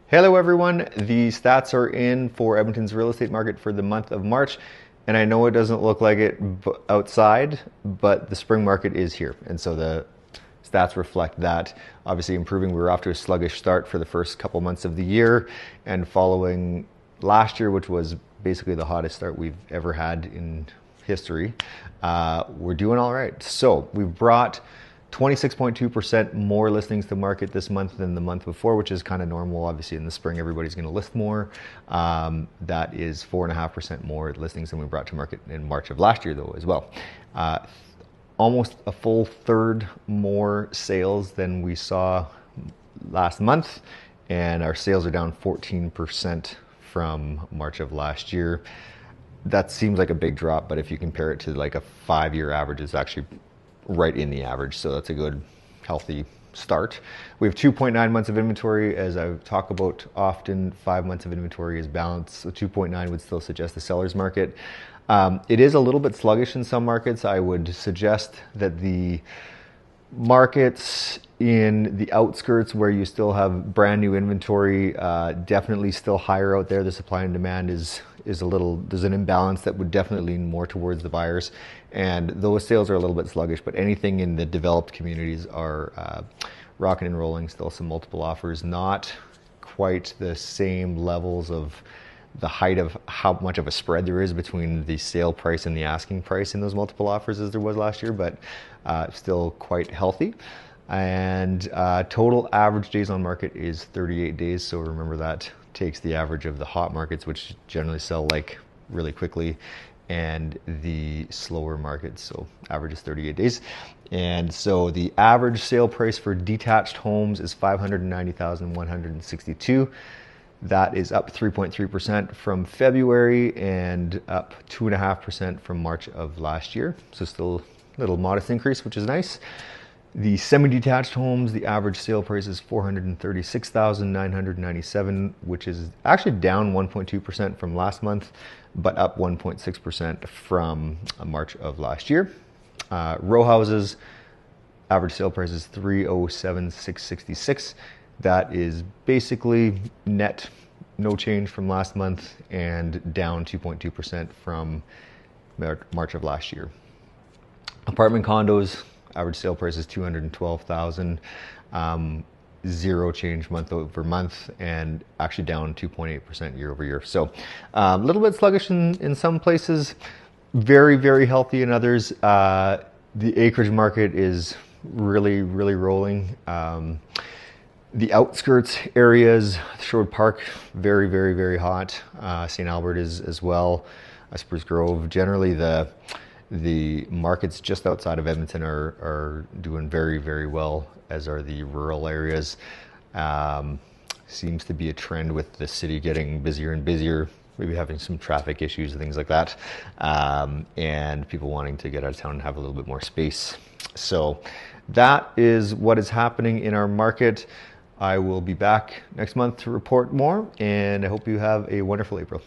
Hello everyone, the stats are in for Edmonton's real estate market for the month of March, and I know it doesn't look like it outside, but the spring market is here, and so the stats reflect that. Obviously improving, we were off to a sluggish start for the first couple months of the year, and following last year, which was basically the hottest start we've ever had in history, we're doing all right. So we've brought 26.2% more listings to market this month than the month before, which is kind of normal. Obviously in the spring, everybody's going to list more. That is 4.5% more listings than we brought to market in March of last year though as well. Almost a full third more sales than we saw last month. And our sales are down 14% from March of last year. That seems like a big drop, but if you compare it to like a 5-year average, it's actually right in the average, so that's a good healthy start. We have 2.9 months of inventory. As I talk about often, 5 months of inventory is balanced, so 2.9 would still suggest the seller's market. It is a little bit sluggish in some markets. I would suggest that the markets in the outskirts where you still have brand new inventory, definitely still higher out there. The supply and demand is a little, there's an imbalance that would definitely lean more towards the buyers, and those sales are a little bit sluggish, but anything in the developed communities are rocking and rolling. Still some multiple offers, not quite the same levels of the height of how much of a spread there is between the sale price and the asking price in those multiple offers as there was last year, but still quite healthy. And total average days on market is 38 days. So remember, that takes the average of the hot markets, which generally sell like really quickly, and the slower markets. So average is 38 days. And so the average sale price for detached homes is $590,162. That is up 3.3% from February and up 2.5% from March of last year. So still a little modest increase, which is nice. The semi-detached homes, the average sale price is $436,997, which is actually down 1.2% from last month, but up 1.6% from March of last year. Row houses, average sale price is $307,666. That is basically net, no change from last month, and down 2.2% from March of last year. Apartment condos, average sale price is $212,000, zero change month over month, and actually down 2.8% year over year. So a little bit sluggish in some places, very, very healthy in others. The acreage market is really, really rolling. The outskirts areas, Sherwood Park, very, very, very hot. St. Albert is as well. Spruce Grove. Generally, the markets just outside of Edmonton are doing very, very well, as are the rural areas. Seems to be a trend with the city getting busier and busier, maybe having some traffic issues and things like that, and people wanting to get out of town and have a little bit more space. So that is what is happening in our market. I will be back next month to report more, and I hope you have a wonderful April.